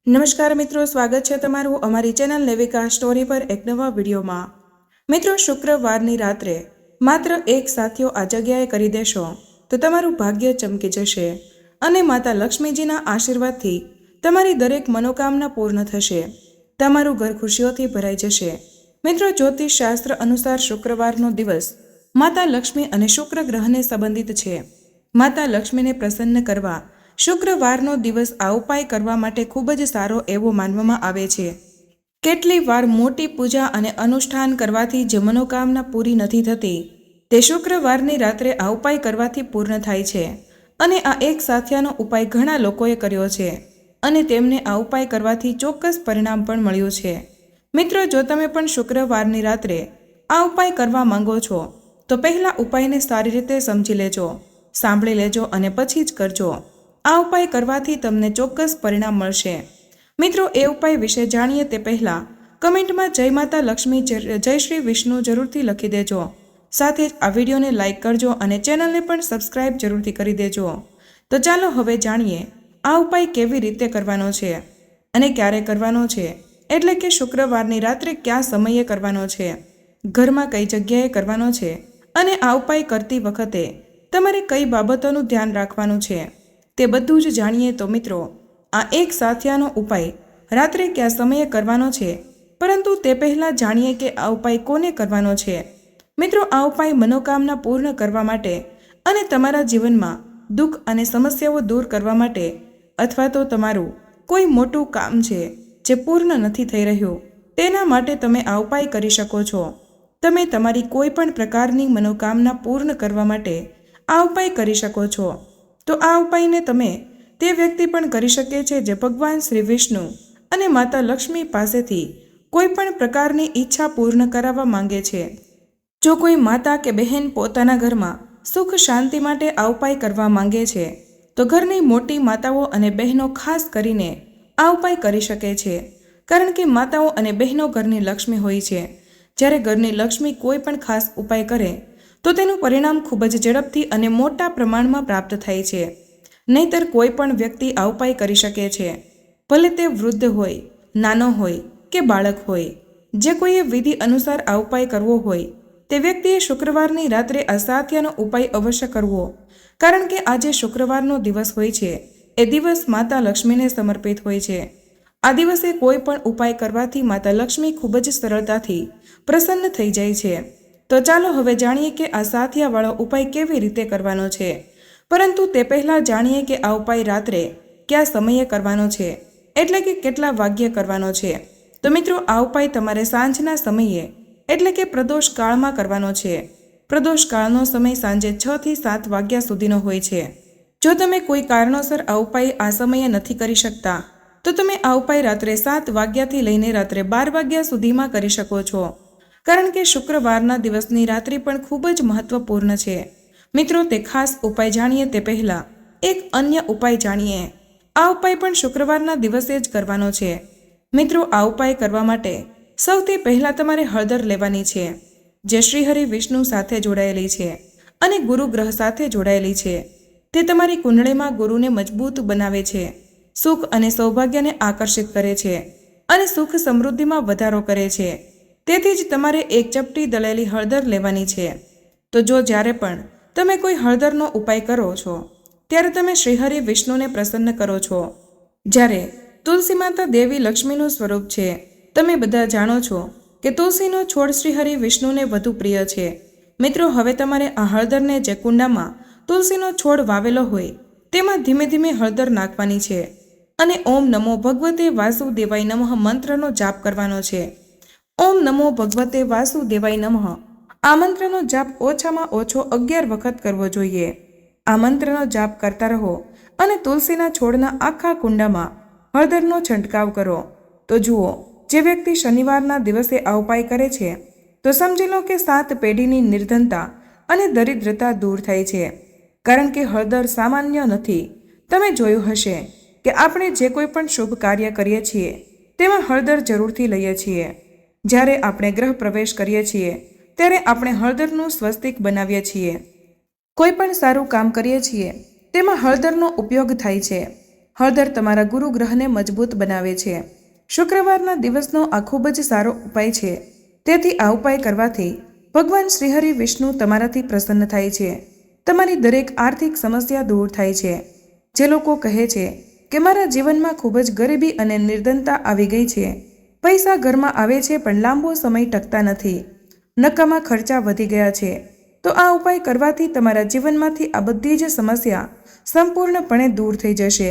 નમસ્કાર મિત્રો, સ્વાગત છે તમારું અમારી ચેનલ લેવિકા સ્ટોરી પર એક નવા વિડીયોમાં। મિત્રો, શુક્રવારની રાત્રે માત્ર એક સાથિયો આ જગ્યાએ કરી દેશો તો તમારું ભાગ્ય ચમકી જશે અને માતા લક્ષ્મીજીના આશીર્વાદથી તમારી દરેક મનોકામના પૂર્ણ થશે, તમારું ઘર ખુશીઓથી ભરાઈ જશે। મિત્રો, જ્યોતિષ શાસ્ત્ર અનુસાર શુક્રવારનો દિવસ માતા લક્ષ્મી અને શુક્ર ગ્રહને સંબંધિત છે। માતા લક્ષ્મીને પ્રસન્ન કરવા શુક્રવારનો દિવસ આ ઉપાય કરવા માટે ખૂબ જ સારો એવો માનવામાં આવે છે। કેટલી વાર મોટી પૂજા અને અનુષ્ઠાન કરવાથી જે મનોકામના પૂરી નથી થતી તે શુક્રવારની રાત્રે આ ઉપાય કરવાથી પૂર્ણ થાય છે અને આ એક સાથિયાનો ઉપાય ઘણા લોકોએ કર્યો છે અને તેમને આ ઉપાય કરવાથી ચોક્કસ પરિણામ પણ મળ્યું છે। મિત્રો, જો તમે પણ શુક્રવારની રાત્રે આ ઉપાય કરવા માંગો છો તો પહેલા ઉપાયને સારી રીતે સમજી લેજો, સાંભળી લેજો અને પછી જ કરજો। આ ઉપાય કરવાથી તમને ચોક્કસ પરિણામ મળશે। મિત્રો, એ ઉપાય વિશે જાણીએ તે પહેલાં કમેન્ટમાં જય માતા લક્ષ્મી, જય શ્રી વિષ્ણુ જરૂરથી લખી દેજો। સાથે જ આ વિડીયોને લાઇક કરજો અને ચેનલને પણ સબસ્ક્રાઇબ જરૂરથી કરી દેજો। તો ચાલો હવે જાણીએ આ ઉપાય કેવી રીતે કરવાનો છે અને ક્યારે કરવાનો છે, એટલે કે શુક્રવારની રાત્રે કયા સમયે કરવાનો છે, ઘરમાં કઈ જગ્યાએ કરવાનો છે અને આ ઉપાય કરતી વખતે તમારે કઈ બાબતોનું ધ્યાન રાખવાનું છે તે બધું જ જાણીએ। તો મિત્રો, આ એક સાથિયાનો ઉપાય રાત્રે કયા સમયે કરવાનો છે, પરંતુ તે પહેલાં જાણીએ કે આ ઉપાય કોને કરવાનો છે। મિત્રો, આ ઉપાય મનોકામના પૂર્ણ કરવા માટે અને તમારા જીવનમાં દુઃખ અને સમસ્યાઓ દૂર કરવા માટે, અથવા તો તમારું કોઈ મોટું કામ છે જે પૂર્ણ નથી થઈ રહ્યું તેના માટે તમે આ ઉપાય કરી શકો છો। તમે તમારી કોઈ પણ પ્રકારની મનોકામના પૂર્ણ કરવા માટે આ ઉપાય કરી શકો છો। તો આ ઉપાયને તમે તે વ્યક્તિ પણ કરી શકે છે જે ભગવાન શ્રી વિષ્ણુ અને માતા લક્ષ્મી પાસેથી કોઈ પણ પ્રકારની ઈચ્છા પૂર્ણ કરાવવા માંગે છે। જો કોઈ માતા કે બહેન પોતાના ઘરમાં સુખ શાંતિ માટે આ ઉપાય કરવા માંગે છે તો ઘરની મોટી માતાઓ અને બહેનો ખાસ કરીને આ ઉપાય કરી શકે છે, કારણ કે માતાઓ અને બહેનો ઘરની લક્ષ્મી હોય છે। જ્યારે ઘરની લક્ષ્મી કોઈ પણ ખાસ ઉપાય કરે તો તેનું પરિણામ ખૂબ જ ઝડપથી અને મોટા પ્રમાણમાં પ્રાપ્ત થાય છે। નહીંતર કોઈ પણ વ્યક્તિ આ ઉપાય કરી શકે છે, ભલે તે વૃદ્ધ હોય, નાનો હોય કે બાળક હોય। જે કોઈએ વિધિ અનુસાર આ ઉપાય કરવો હોય તે વ્યક્તિએ શુક્રવારની રાત્રે આ સાથિયાનો ઉપાય અવશ્ય કરવો, કારણ કે આજે શુક્રવારનો દિવસ હોય છે એ દિવસ માતા લક્ષ્મીને સમર્પિત હોય છે। આ દિવસે કોઈ પણ ઉપાય કરવાથી માતા લક્ષ્મી ખૂબ જ સરળતાથી પ્રસન્ન થઈ જાય છે। તો ચાલો હવે જાણીએ કે આ સાથિયાવાળો ઉપાય કેવી રીતે કરવાનો છે, પરંતુ તે પહેલાં જાણીએ કે આ ઉપાય રાત્રે કયા સમયે કરવાનો છે, એટલે કે કેટલા વાગ્યે કરવાનો છે। તો મિત્રો, આ ઉપાય તમારે સાંજના સમયે એટલે કે પ્રદોષ કાળમાં કરવાનો છે। પ્રદોષ કાળનો સમય સાંજે 6 થી 7 વાગ્યા સુધીનો હોય છે। જો તમે કોઈ કારણોસર આ ઉપાય આ સમયે નથી કરી શકતા તો તમે આ ઉપાય રાત્રે 7 વાગ્યાથી લઈને રાત્રે 12 વાગ્યા સુધીમાં કરી શકો છો, કારણ કે શુક્રવારના દિવસની રાત્રિ પણ ખૂબ જ મહત્વપૂર્ણ છે। મિત્રો, તે ખાસ ઉપાય જાણીએ તે પહેલાં એક અન્ય ઉપાય જાણીએ। આ ઉપાય પણ શુક્રવારના દિવસે જ કરવાનો છે। મિત્રો, આ ઉપાય કરવા માટે સૌથી પહેલાં તમારે હળદર લેવાની છે, જે શ્રીહરિ વિષ્ણુ સાથે જોડાયેલી છે અને ગુરુ ગ્રહ સાથે જોડાયેલી છે। તે તમારી કુંડળીમાં ગુરુને મજબૂત બનાવે છે, સુખ અને સૌભાગ્યને આકર્ષિત કરે છે અને સુખ સમૃદ્ધિમાં વધારો કરે છે। તેથી જ તમારે એક ચપટી દળેલી હળદર લેવાની છે। તો જો જ્યારે પણ તમે કોઈ હળદરનો ઉપાય કરો છો ત્યારે તમે શ્રીહરિ વિષ્ણુને પ્રસન્ન કરો છો। જ્યારે તુલસી માતા દેવી લક્ષ્મીનું સ્વરૂપ છે, તમે બધા જાણો છો કે તુલસીનો છોડ શ્રીહરિ વિષ્ણુને વધુ પ્રિય છે। મિત્રો, હવે તમારે આ હળદરને જે કુંડામાં તુલસીનો છોડ વાવેલો હોય તેમાં ધીમે ધીમે હળદર નાખવાની છે અને ઓમ નમો ભગવતે વાસુદેવાય નમઃ મંત્રનો જાપ કરવાનો છે। ઓમ નમો ભગવતે વાસુદેવાય નમઃ આ મંત્રનો જાપ ઓછામાં ઓછો 11 વખત કરવો જોઈએ। આ મંત્રનો જાપ કરતા રહો અને તુલસીના છોડના આખા કુંડામાં હળદરનો છંટકાવ કરો। તો જુઓ, જે વ્યક્તિ શનિવારના દિવસે આ ઉપાય કરે છે તો સમજી લો કે 7 પેઢીની નિર્ધનતા અને દરિદ્રતા દૂર થાય છે, કારણ કે હળદર સામાન્ય નથી। તમે જોયું હશે કે આપણે જે કોઈ પણ શુભ કાર્ય કરીએ છીએ તેમાં હળદર જરૂરથી લઈએ છીએ। જ્યારે આપણે ગ્રહ પ્રવેશ કરીએ છીએ ત્યારે આપણે હળદરનું સ્વસ્તિક બનાવીએ છીએ। કોઈ પણ સારું કામ કરીએ છીએ તેમાં હળદરનો ઉપયોગ થાય છે। હળદર તમારા ગુરુ ગ્રહને મજબૂત બનાવે છે. શુક્રવારના દિવસનો આ ખૂબ જ સારો ઉપાય છે. તેથી આ ઉપાય કરવાથી ભગવાન શ્રીહરિ વિષ્ણુ તમારાથી પ્રસન્ન થાય છે. તમારી દરેક આર્થિક સમસ્યા દૂર થાય છે. જે લોકો કહે છે કે મારા જીવનમાં ખૂબ જ ગરીબી અને નિર્ધનતા આવી ગઈ છે, પૈસા ઘરમાં આવે છે પણ લાંબો સમય ટકતા નથી, નકામા ખર્ચા વધી ગયા છે, તો આ ઉપાય કરવાથી તમારા જીવનમાંથી આ બધી જ સમસ્યા સંપૂર્ણપણે દૂર થઈ જશે.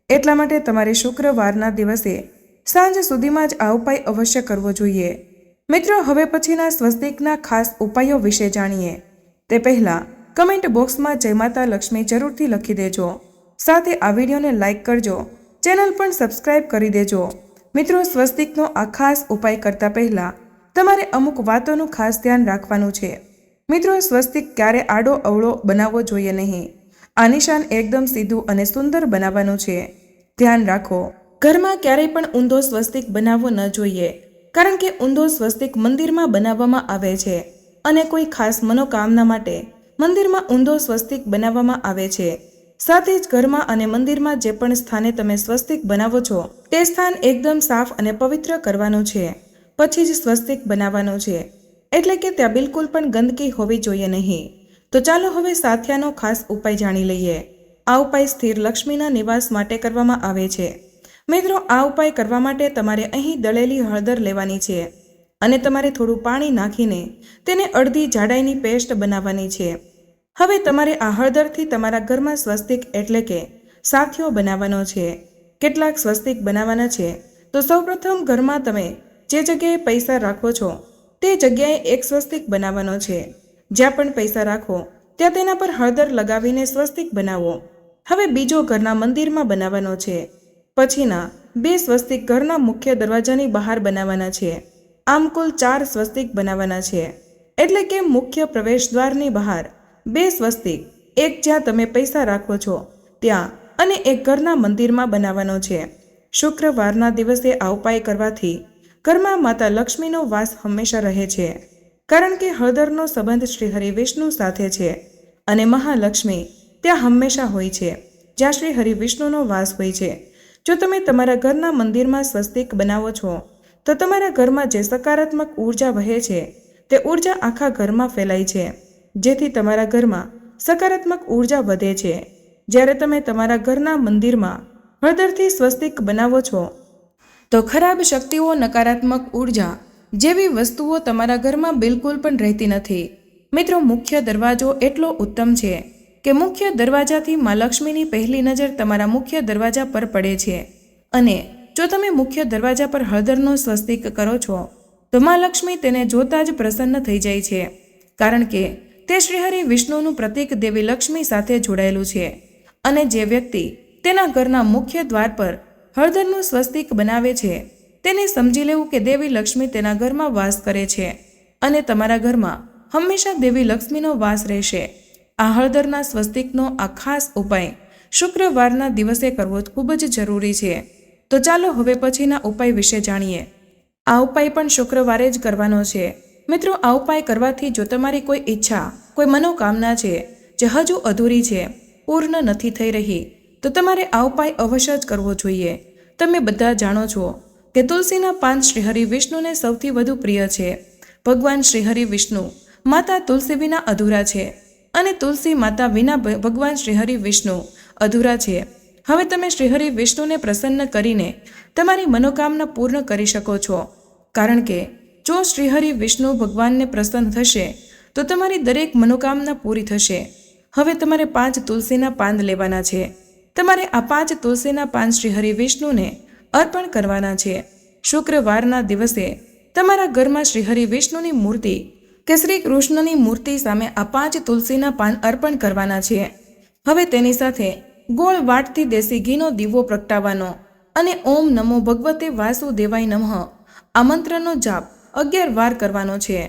એટલા માટે તમારે શુક્રવારના દિવસે સાંજ સુધીમાં જ આ ઉપાય અવશ્ય કરવો જોઈએ. મિત્રો, હવે પછીના સ્વસ્તિકના ખાસ ઉપાયો વિશે જાણીએ તે પહેલાં કમેન્ટ બોક્સમાં જય માતા લક્ષ્મી જરૂરથી લખી દેજો. સાથે આ વિડીયોને લાઇક કરજો, ચેનલ પણ સબસ્ક્રાઇબ કરી દેજો. મિત્રો, સ્વસ્તિકનો આ ખાસ ઉપાય કરતા પહેલાં તમારે અમુક વાતોનું ખાસ ધ્યાન રાખવાનું છે. મિત્રો, સ્વસ્તિક ક્યારે આડો અવળો બનાવવો જોઈએ નહીં. આ નિશાન એકદમ સીધું અને સુંદર બનાવવાનું છે. ધ્યાન રાખો, ઘરમાં ક્યારેય પણ ઊંધો સ્વસ્તિક બનાવવો ન જોઈએ, કારણ કે ઊંધો સ્વસ્તિક મંદિરમાં બનાવવામાં આવે છે અને કોઈ ખાસ મનોકામના માટે મંદિરમાં ઊંધો સ્વસ્તિક બનાવવામાં આવે છે. સાથે જ ઘરમાં અને મંદિરમાં જે પણ સ્થાને તમે સ્વસ્તિક બનાવો છો તે સ્થાન એકદમ સાફ અને પવિત્ર કરવાનું છે. પછી જ સ્વસ્તિક બનાવવાનું છે, એટલે કે ત્યાં બિલકુલ પણ ગંદકી હોવી જોઈએ નહીં. તો ચાલો હવે સાથિયાનો ખાસ ઉપાય જાણી લઈએ. આ ઉપાય સ્થિર લક્ષ્મીના નિવાસ માટે કરવામાં આવે છે. મિત્રો, આ ઉપાય કરવા માટે તમારે અહીં દળેલી હળદર લેવાની છે અને તમારે થોડું પાણી નાખીને તેને અડધી જાડાઈની પેસ્ટ બનાવવાની છે. હવે તમારે આ હળદરથી તમારા ઘરમાં સ્વસ્તિક એટલે કે સાથિયો બનાવવાનો છે. કેટલાક સ્વસ્તિક બનાવવાના છે, તો સૌપ્રથમ ઘરમાં તમે જે જગ્યાએ પૈસા રાખો છો તે જગ્યાએ એક સ્વસ્તિક બનાવવાનો છે. જ્યાં પણ પૈસા રાખો ત્યાં તેના પર હળદર લગાવીને સ્વસ્તિક બનાવો. હવે બીજો ઘરના મંદિરમાં બનાવવાનો છે. પછીના 2 સ્વસ્તિક ઘરના મુખ્ય દરવાજાની બહાર બનાવવાના છે. આમ કુલ 4 સ્વસ્તિક બનાવવાના છે. એટલે કે મુખ્ય પ્રવેશદ્વારની બહાર 2 સ્વસ્તિક, એક જ્યાં તમે પૈસા રાખો છો ત્યાં અને એક ઘરના મંદિરમાં બનાવવાનો છે. શુક્રવારના દિવસે આ ઉપાય કરવાથી ઘરમાં માતા લક્ષ્મીનો વાસ હંમેશા રહે છે, કારણ કે હળદરનો સંબંધ શ્રી હરિ વિષ્ણુ સાથે છે અને મહાલક્ષ્મી ત્યાં હંમેશા હોય છે જ્યાં શ્રી હરિ વિષ્ણુનો વાસ હોય છે. જો તમે તમારા ઘરના મંદિરમાં સ્વસ્તિક બનાવો છો તો તમારા ઘરમાં જે સકારાત્મક ઉર્જા વહે છે તે ઉર્જા આખા ઘરમાં ફેલાય છે, જેથી તમારા ઘરમાં સકારાત્મક ઉર્જા વધે છે. જ્યારે તમે તમારા ઘરના મંદિરમાં હળદરથી સ્વસ્તિક બનાવો છો તો ખરાબ શક્તિઓ, નકારાત્મક ઉર્જા જેવી વસ્તુઓ તમારા ઘરમાં બિલકુલ પણ રહેતી નથી. મિત્રો, મુખ્ય દરવાજો એટલો ઉત્તમ છે કે મુખ્ય દરવાજાથી મા લક્ષ્મીની પહેલી નજર તમારા મુખ્ય દરવાજા પર પડે છે. અને જો તમે મુખ્ય દરવાજા પર હળદરનો સ્વસ્તિક કરો છો તો મા લક્ષ્મી તેને જોતા જ પ્રસન્ન થઈ જાય છે, કારણ કે તે શ્રીહરિ વિષ્ણુનું પ્રતીક દેવી લક્ષ્મી સાથે જોડાયેલું છે. અને જે વ્યક્તિ તેના ઘરના મુખ્ય દ્વાર પર હળદરનું સ્વસ્તિક બનાવે છે તેને સમજી લેવું કે દેવી લક્ષ્મી તેના ઘરમાં વાસ કરે છે અને તમારા ઘરમાં હંમેશા દેવી લક્ષ્મીનો વાસ રહેશે. આ હળદરના સ્વસ્તિકનો આ ખાસ ઉપાય શુક્રવારના દિવસે કરવો ખૂબ જ જરૂરી છે. તો ચાલો હવે પછીના ઉપાય વિશે જાણીએ. આ ઉપાય પણ શુક્રવારે જ કરવાનો છે. મિત્રો, આ ઉપાય કરવાથી જો તમારી કોઈ ઈચ્છા, કોઈ મનોકામના છે જે હજુ અધૂરી છે, પૂર્ણ નથી થઈ રહી, તો તમારે આ ઉપાય અવશ્ય જ કરવો જોઈએ. તમે બધા જાણો છો કે તુલસીના પાન શ્રીહરિ વિષ્ણુને સૌથી વધુ પ્રિય છે. ભગવાન શ્રીહરિ વિષ્ણુ માતા તુલસી વિના અધૂરા છે અને તુલસી માતા વિના ભગવાન શ્રીહરિ વિષ્ણુ અધૂરા છે. હવે તમે શ્રીહરિ વિષ્ણુને પ્રસન્ન કરીને તમારી મનોકામના પૂર્ણ કરી શકો છો, કારણ કે જો શ્રીહરિ વિષ્ણુ ભગવાનને પ્રસન્ન થશે તો તમારી દરેક મનોકામના પૂરી થશે. હવે તમારે 5 તુલસીના પાન લેવાના છે. તમારે આ 5 તુલસીના પાન શ્રીહરિ વિષ્ણુને અર્પણ કરવાના છે. શુક્રવારના દિવસે તમારા ઘરમાં શ્રીહરિ વિષ્ણુની મૂર્તિ કે શ્રી કૃષ્ણની મૂર્તિ સામે આ 5 તુલસીના પાન અર્પણ કરવાના છે. હવે તેની સાથે ગોળ વાટથી દેશી ઘીનો દીવો પ્રગટાવવાનો અને ઓમ નમો ભગવતે વાસુદેવાય નમઃ આ મંત્રનો જાપ 11 વાર કરવાનો છે.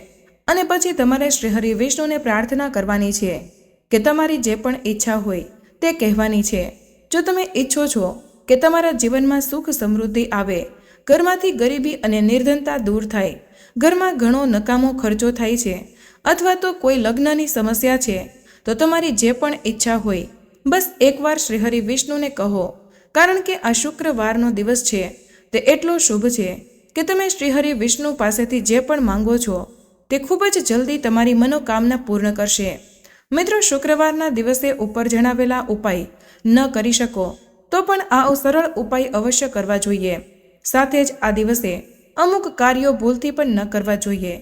અને પછી તમારે શ્રીહરિ વિષ્ણુને પ્રાર્થના કરવાની છે કે તમારી જે પણ ઈચ્છા હોય તે કહેવાની છે. જો તમે ઈચ્છો છો કે તમારા જીવનમાં સુખ સમૃદ્ધિ આવે, ઘરમાંથી ગરીબી અને નિર્ધનતા દૂર થાય, ઘરમાં ઘણો નકામો ખર્ચો થાય છે, અથવા તો કોઈ લગ્નની સમસ્યા છે, તો તમારી જે પણ ઈચ્છા હોય બસ એકવાર શ્રીહરિ વિષ્ણુને કહો. કારણ કે આ શુક્રવારનો દિવસ છે તે એટલો શુભ છે કે તમે શ્રીહરિ વિષ્ણુ પાસેથી જે પણ માંગો છો તે ખૂબ જ જલ્દી તમારી મનોકામના પૂર્ણ કરશે. મિત્રો, શુક્રવારના દિવસે ઉપર જણાવેલા ઉપાય ન કરી શકો તો પણ આ સરળ ઉપાય અવશ્ય કરવા જોઈએ. સાથે જ આ દિવસે અમુક કાર્યો ભૂલથી પણ ન કરવા જોઈએ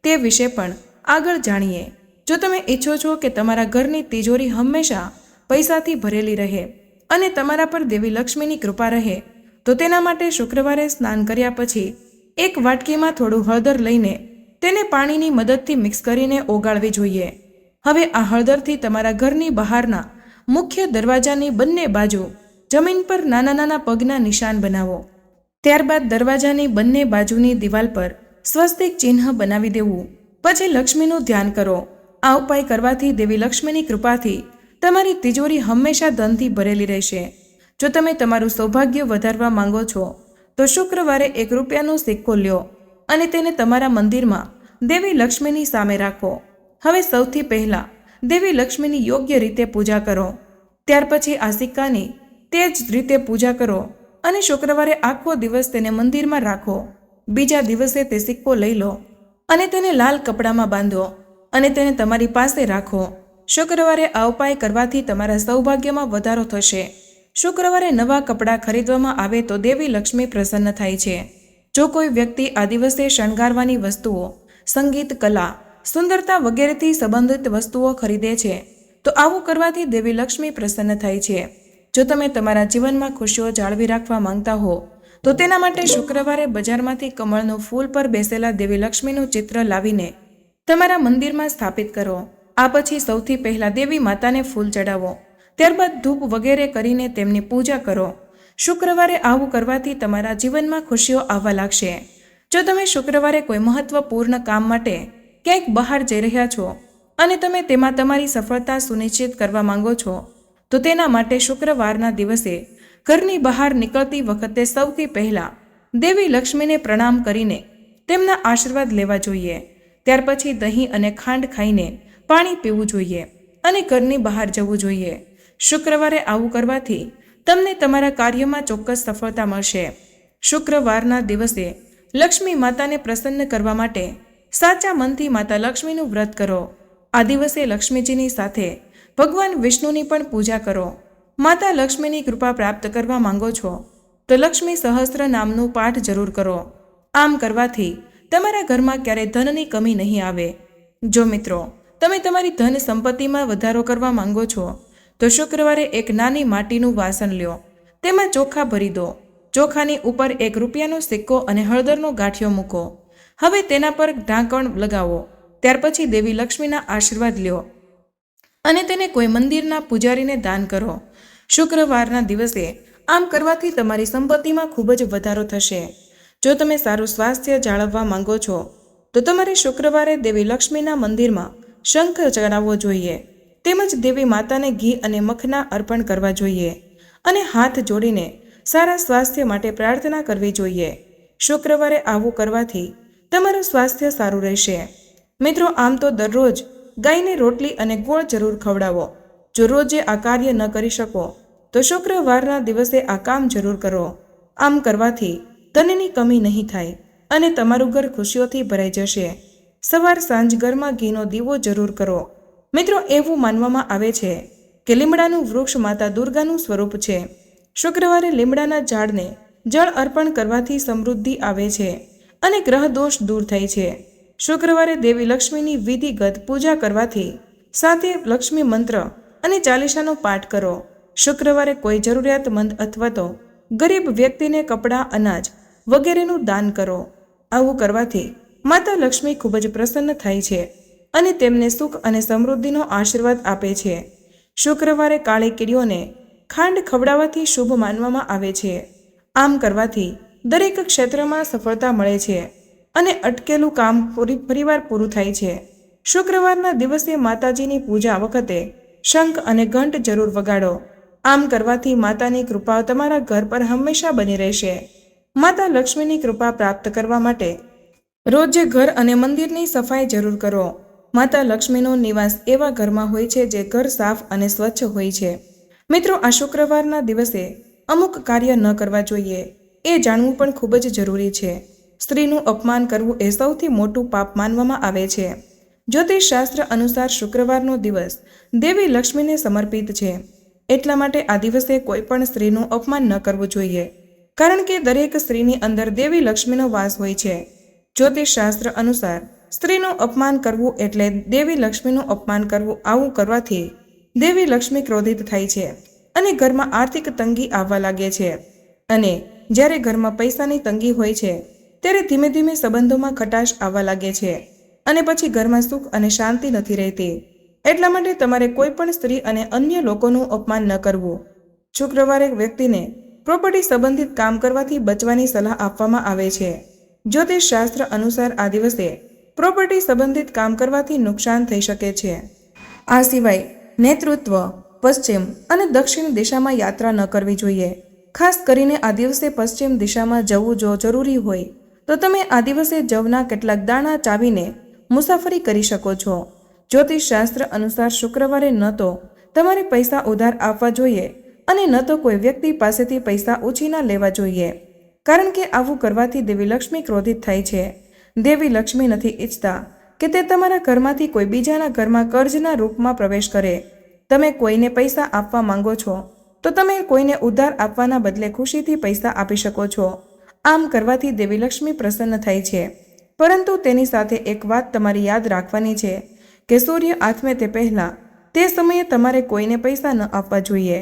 તે વિશે પણ આગળ જાણીએ. જો તમે ઈચ્છો છો કે તમારા ઘરની તિજોરી હંમેશા પૈસાથી ભરેલી રહે અને તમારા પર દેવી લક્ષ્મીની કૃપા રહે તો તેના માટે શુક્રવારે સ્નાન કર્યા પછી એક વાટકીમાં થોડું હળદર લઈને તેને પાણીની મદદથી મિક્સ કરીને ઓગાળવી જોઈએ. હવે આ હળદરથી તમારા ઘરની બહારના મુખ્ય દરવાજાની બંને બાજુ જમીન પર નાના નાના પગના નિશાન બનાવો. ત્યારબાદ દરવાજાની બંને બાજુની દિવાલ પર સ્વસ્તિક ચિહ્ન બનાવી દેવું. પછી લક્ષ્મીનું ધ્યાન કરો. આ ઉપાય કરવાથી દેવી લક્ષ્મીની કૃપાથી તમારી તિજોરી હંમેશા ધનથી ભરેલી રહેશે. જો તમે તમારું સૌભાગ્ય વધારવા માંગો છો તો શુક્રવારે 1 રૂપિયાનો સિક્કો લ્યો અને તેને તમારા મંદિરમાં દેવી લક્ષ્મીની સામે રાખો. હવે સૌથી પહેલાં દેવી લક્ષ્મીની યોગ્ય રીતે પૂજા કરો. ત્યાર પછી આ સિક્કાની તે જ રીતે પૂજા કરો અને શુક્રવારે આખો દિવસ તેને મંદિરમાં રાખો. બીજા દિવસે તે સિક્કો લઈ લો અને તેને લાલ કપડામાં બાંધો અને તેને તમારી પાસે રાખો. શુક્રવારે આ ઉપાય કરવાથી તમારા સૌભાગ્યમાં વધારો થશે. શુક્રવારે નવા કપડાં ખરીદવામાં આવે તો દેવી લક્ષ્મી પ્રસન્ન થાય છે. જો કોઈ વ્યક્તિ આ દિવસે શણગારવાની વસ્તુઓ, સંગીત, કલા, સુંદરતા વગેરેથી સંબંધિત વસ્તુઓ ખરીદે છે તો આવું કરવાથી દેવી લક્ષ્મી પ્રસન્ન થાય છે. જો તમે તમારા જીવનમાં ખુશીઓ જાળવી રાખવા માંગતા હો તો તેના માટે શુક્રવારે બજારમાંથી કમળનું ફૂલ પર બેસેલા દેવી લક્ષ્મીનું ચિત્ર લાવીને તમારા મંદિરમાં સ્થાપિત કરો. આ પછી સૌથી પહેલાં દેવી માતાને ફૂલ ચડાવો. ત્યારબાદ ધૂપ વગેરે કરીને તેમની પૂજા કરો. શુક્રવારે આવું કરવાથી તમારા જીવનમાં ખુશીઓ આવવા લાગશે. જો તમે શુક્રવારે કોઈ મહત્વપૂર્ણ કામ માટે ક્યાંક બહાર જઈ રહ્યા છો અને તમે તેમાં તમારી સફળતા સુનિશ્ચિત કરવા માંગો છો તો તેના માટે શુક્રવારના દિવસે ઘરની બહાર નીકળતી વખતે સૌથી પહેલાં દેવી લક્ષ્મીને પ્રણામ કરીને તેમના આશીર્વાદ લેવા જોઈએ. ત્યાર પછી દહીં અને ખાંડ ખાઈને પાણી પીવું જોઈએ અને ઘરની બહાર જવું જોઈએ. શુક્રવારે આવું કરવાથી તમને તમારા કાર્યમાં ચોક્કસ સફળતા મળશે. શુક્રવારના દિવસે લક્ષ્મી માતાને પ્રસન્ન કરવા માટે સાચા મનથી માતા લક્ષ્મીનું વ્રત કરો. આ દિવસે લક્ષ્મીજીની સાથે ભગવાન વિષ્ણુની પણ પૂજા કરો. માતા લક્ષ્મીની કૃપા પ્રાપ્ત કરવા માંગો છો તો લક્ષ્મી સહસ્ત્ર નામનું પાઠ જરૂર કરો. આમ કરવાથી તમારા ઘરમાં ક્યારેય ધનની કમી નહીં આવે. જો મિત્રો, તમે તમારી ધન સંપત્તિમાં વધારો કરવા માંગો છો તો શુક્રવારે એક નાની માટીનું વાસણ લ્યો. તેમાં ચોખા ભરી દો. ચોખાની ઉપર 1 રૂપિયાનો સિક્કો અને હળદરનો ગાંઠિયો મૂકો. હવે તેના પર ઢાંકણ લગાવો. ત્યાર પછી દેવી લક્ષ્મીના આશીર્વાદ લ્યો અને તેને કોઈ મંદિરના પૂજારીને દાન કરો. શુક્રવારના દિવસે આમ કરવાથી તમારી સંપત્તિમાં ખૂબ જ વધારો થશે. જો તમે સારું સ્વાસ્થ્ય જાળવવા માંગો છો તો તમારે શુક્રવારે દેવી લક્ષ્મીના મંદિરમાં શંખ ચડાવવો જોઈએ. તેમજ દેવી માતાને ઘી અને મખના અર્પણ કરવા જોઈએ અને હાથ જોડીને સારા સ્વાસ્થ્ય માટે પ્રાર્થના કરવી જોઈએ. શુક્રવારે આવું કરવાથી તમારું સ્વાસ્થ્ય સારું રહેશે. મિત્રો, આમ તો દરરોજ ગાયને રોટલી અને ગોળ જરૂર ખવડાવો. જો રોજે આ કાર્ય ન કરી શકો તો શુક્રવારના દિવસે આ કામ જરૂર કરો. આમ કરવાથી ધનની કમી નહીં થાય અને તમારું ઘર ખુશીઓથી ભરાઈ જશે. સવાર સાંજ ઘરમાં ઘીનો દીવો જરૂર કરો. મિત્રો, એવું માનવામાં આવે છે કે લીમડાનું વૃક્ષ માતા દુર્ગાનું સ્વરૂપ છે. શુક્રવારે લીમડાના ઝાડને જળ અર્પણ કરવાથી સમૃદ્ધિ આવે છે અને ગ્રહ દોષ દૂર થાય છે. શુક્રવારે દેવી લક્ષ્મીની વિધિગત પૂજા કરવાથી સાથે લક્ષ્મી મંત્ર અને ચાલીસાનો પાઠ કરો. શુક્રવારે કોઈ જરૂરિયાતમંદ અથવા તો ગરીબ વ્યક્તિને કપડાં, અનાજ વગેરેનું દાન કરો. આવું કરવાથી માતા લક્ષ્મી ખૂબ જ પ્રસન્ન થાય છે અને તેમને સુખ અને સમૃદ્ધિનો આશીર્વાદ આપે છે. શુક્રવારે કાળી કીડીઓને ખાંડ ખવડાવવાથી શુભ માનવામાં આવે છે. આમ કરવાથી દરેક ક્ષેત્રમાં સફળતા મળે છે અને અટકેલું કામ ફરીવાર પૂરું થાય છે. શુક્રવારના દિવસે માતાજીની પૂજા વખતે શંખ અને ઘંટ જરૂર વગાડો. આમ કરવાથી માતાની કૃપા તમારા ઘર પર હંમેશા બની રહેશે. માતા લક્ષ્મીની કૃપા પ્રાપ્ત કરવા માટે રોજ ઘર અને મંદિરની સફાઈ જરૂર કરો. માતા લક્ષ્મીનો નિવાસ એવા ઘરમાં હોય છે જે ઘર સાફ અને સ્વચ્છ હોય છે. મિત્રો, આ શુક્રવારના દિવસે અમુક કાર્ય ન કરવા જોઈએ એ જાણવું પણ ખૂબ જ જરૂરી છે. સ્ત્રીનું અપમાન કરવું એ સૌથી મોટું પાપ માનવામાં આવે છે. જ્યોતિષશાસ્ત્ર અનુસાર શુક્રવારનો દિવસ દેવી લક્ષ્મીને સમર્પિત છે. એટલા માટે આ દિવસે કોઈ પણ સ્ત્રીનું અપમાન ન કરવું જોઈએ, કારણ કે દરેક સ્ત્રીની અંદર દેવી લક્ષ્મીનો વાસ હોય છે. જ્યોતિષશાસ્ત્ર અનુસાર સ્ત્રીનું અપમાન કરવું એટલે દેવી લક્ષ્મીનું અપમાન કરવું. આવું કરવાથી દેવી લક્ષ્મી ક્રોધિત થાય છે અને ઘરમાં આર્થિક તંગી આવવા લાગે છે. અને જ્યારે ઘરમાં પૈસાની તંગી હોય છે ત્યારે ધીમે ધીમે સંબંધોમાં ખટાશ આવવા લાગે છે અને પછી ઘરમાં સુખ અને શાંતિ નથી રહેતી. એટલા માટે તમારે કોઈ પણ સ્ત્રી અને અન્ય લોકોનું અપમાન ન કરવું. શુક્રવારે વ્યક્તિને પ્રોપર્ટી સંબંધિત કામ કરવાથી બચવાની સલાહ આપવામાં આવે છે. જ્યોતિષશાસ્ત્ર અનુસાર આ દિવસે પ્રોપર્ટી સંબંધિત કામ કરવાથી નુકસાન થઈ શકે છે. આ સિવાય નેતૃત્વ પશ્ચિમ અને દક્ષિણ દિશામાં યાત્રા ન કરવી જોઈએ. ખાસ કરીને આ દિવસે પશ્ચિમ દિશામાં જવું જો જરૂરી હોય તો તમે આ દિવસે જવના કેટલાક દાણા ચાવીને મુસાફરી કરી શકો છો. જ્યોતિષશાસ્ત્ર અનુસાર શુક્રવારે ન તો તમારે પૈસા ઉધાર આપવા જોઈએ અને ન તો કોઈ વ્યક્તિ પાસેથી પૈસા ઉછીના લેવા જોઈએ, કારણ કે આવું કરવાથી દેવી લક્ષ્મી ક્રોધિત થાય છે. દેવી લક્ષ્મી નથી ઈચ્છતા કે તે તમારા ઘરમાંથી કોઈ બીજાના ઘરમાં કર્જના રૂપમાં પ્રવેશ કરે. તમે કોઈને પૈસા આપવા માંગો છો તો તમે કોઈને ઉધાર આપવાના બદલે ખુશીથી પૈસા આપી શકો છો. આમ કરવાથી દેવી લક્ષ્મી પ્રસન્ન થાય છે. પરંતુ તેની સાથે એક વાત તમારે યાદ રાખવાની છે કે સૂર્ય આથમે તે પહેલાં તે સમયે તમારે કોઈને પૈસા ન આપવા જોઈએ,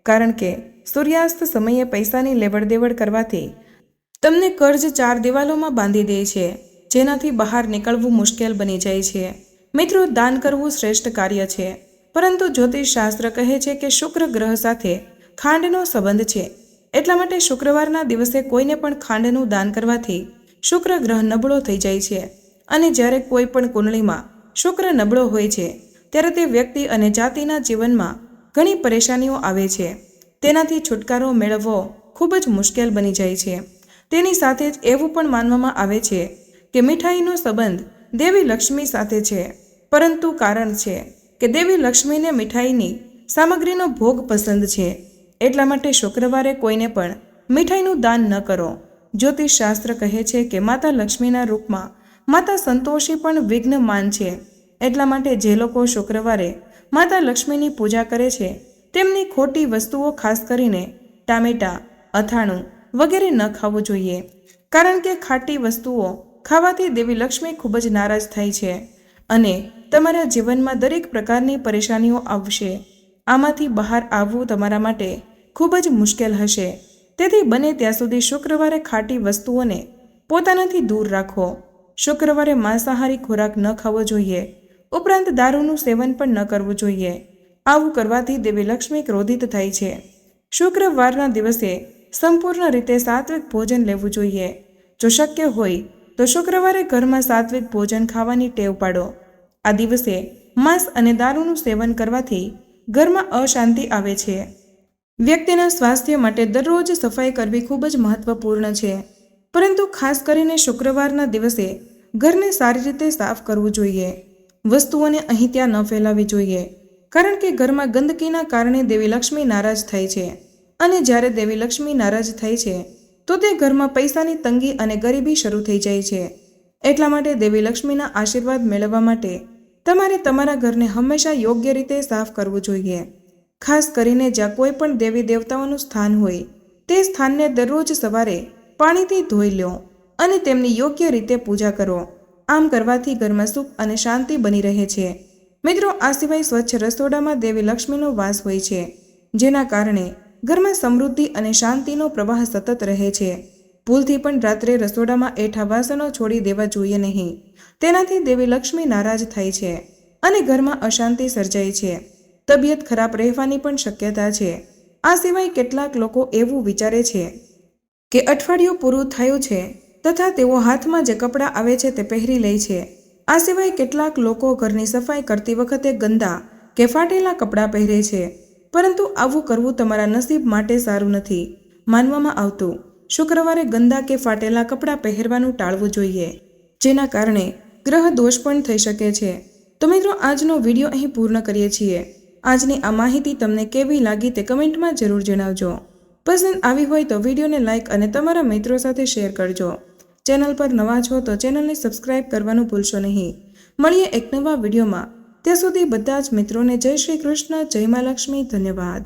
કારણ કે સૂર્યાસ્ત સમયે પૈસાની લેવડ દેવડ કરવાથી તમને કર્જ 4 દિવાલોમાં બાંધી દે છે, જેનાથી બહાર નીકળવું મુશ્કેલ બની જાય છે. મિત્રો, દાન કરવું શ્રેષ્ઠ કાર્ય છે, પરંતુ જ્યોતિષશાસ્ત્ર કહે છે કે શુક્ર ગ્રહ સાથે ખાંડનો સંબંધ છે. એટલા માટે શુક્રવારના દિવસે કોઈને પણ ખાંડનું દાન કરવાથી શુક્ર ગ્રહ નબળો થઈ જાય છે. અને જ્યારે કોઈ પણ કુંડળીમાં શુક્ર નબળો હોય છે ત્યારે તે વ્યક્તિ અને જાતિના જીવનમાં ઘણી પરેશાનીઓ આવે છે. તેનાથી છુટકારો મેળવવો ખૂબ જ મુશ્કેલ બની જાય છે. તેની સાથે જ એવું પણ માનવામાં આવે છે કે મીઠાઈનો સંબંધ દેવી લક્ષ્મી સાથે છે, પરંતુ કારણ છે કે દેવી લક્ષ્મીને મીઠાઈની સામગ્રીનો ભોગ પસંદ છે. એટલા માટે શુક્રવારે કોઈને પણ મીઠાઈનું દાન ન કરો. જ્યોતિષશાસ્ત્ર કહે છે કે માતા લક્ષ્મીના રૂપમાં માતા સંતોષી પણ વિઘ્નમાન છે. એટલા માટે જે લોકો શુક્રવારે માતા લક્ષ્મીની પૂજા કરે છે તેમની ખોટી વસ્તુઓ, ખાસ કરીને ટામેટાં, અથાણું વગેરે ન ખાવું જોઈએ, કારણ કે ખાટી વસ્તુઓ ખાવાથી દેવી લક્ષ્મી ખૂબ જ નારાજ થાય છે અને તમારા જીવનમાં દરેક પ્રકારની પરેશાનીઓ આવશે. આમાંથી બહાર આવવું તમારા માટે ખૂબ જ મુશ્કેલ હશે. તેથી બને ત્યાં સુધી શુક્રવારે ખાટી વસ્તુઓને પોતાનાથી દૂર રાખો. શુક્રવારે માંસાહારી ખોરાક ન ખાવો જોઈએ, ઉપરાંત દારૂનું સેવન પણ ન કરવું જોઈએ. આવું કરવાથી દેવી લક્ષ્મી ક્રોધિત થાય છે. શુક્રવારના દિવસે સંપૂર્ણ રીતે સાત્વિક ભોજન લેવું જોઈએ. જો શક્ય હોય તો શુક્રવારે ઘરમાં સાત્વિક ભોજન ખાવાની ટેવ પાડો. આ દિવસે માંસ અને દારૂનું સેવન કરવાથી ઘરમાં અશાંતિ આવે છે. વ્યક્તિના સ્વાસ્થ્ય માટે દરરોજ સફાઈ કરવી ખૂબ જ મહત્વપૂર્ણ છે, પરંતુ ખાસ કરીને શુક્રવારના દિવસે ઘરને સારી રીતે સાફ કરવું જોઈએ. વસ્તુઓને અહીં ત્યાં ન ફેલાવી જોઈએ, કારણ કે ઘરમાં ગંદકીના કારણે દેવી લક્ષ્મી નારાજ થાય છે અને જ્યારે દેવી લક્ષ્મી નારાજ થાય છે તો તે ઘરમાં પૈસાની તંગી અને ગરીબી શરૂ થઈ જાય છે. એટલા માટે દેવી લક્ષ્મીના આશીર્વાદ મેળવવા માટે તમારે તમારા ઘરને હંમેશા યોગ્ય રીતે સાફ કરવું જોઈએ. ખાસ કરીને જ્યાં કોઈ પણ દેવી દેવતાઓનું સ્થાન હોય તે સ્થાનને દરરોજ સવારે પાણીથી ધોઈ લો અને તેમની યોગ્ય રીતે પૂજા કરો. આમ કરવાથી ઘરમાં સુખ અને શાંતિ બની રહે છે. મિત્રો, આ સિવાય સ્વચ્છ રસોડામાં દેવી લક્ષ્મીનો વાસ હોય છે, જેના કારણે ઘરમાં સમૃદ્ધિ અને શાંતિનો પ્રવાહ સતત રહે છે. ભૂલથી પણ રાત્રે રસોડામાં એઠા વાસણો છોડી દેવા જોઈએ નહીં. તેનાથી દેવી લક્ષ્મી નારાજ થાય છે અને ઘરમાં અશાંતિ સર્જાય છે. તબિયત ખરાબ રહેવાની પણ શક્યતા છે. આ સિવાય કેટલાક લોકો એવું વિચારે છે કે અઠવાડિયું પૂરું થયું છે તથા તેઓ હાથમાં જે કપડાં આવે છે તે પહેરી લે છે. આ સિવાય કેટલાક લોકો ઘરની સફાઈ કરતી વખતે ગંદા કે ફાટેલા કપડાં પહેરે છે, પરંતુ આવું કરવું તમારા નસીબ માટે સારું નથી માનવામાં આવતું. શુક્રવારે ગંદા કે ફાટેલા કપડાં પહેરવાનું ટાળવું જોઈએ, જેના કારણે ગ્રહ દોષ પણ થઈ શકે છે. તો મિત્રો, આજનો વિડીયો અહીં પૂર્ણ કરીએ છીએ. આજની આ માહિતી તમને કેવી લાગી તે કમેન્ટમાં જરૂર જણાવજો. પસંદ આવી હોય તો વિડીયોને લાઇક અને તમારા મિત્રો સાથે શેર કરજો. ચેનલ પર નવા છો તો ચેનલને સબસ્ક્રાઇબ કરવાનું ભૂલશો નહીં. મળીએ એક નવા વિડીયોમાં. ત્યાં સુધી બધા જ મિત્રોને જય શ્રી કૃષ્ણ, જય મા લક્ષ્મી. ધન્યવાદ.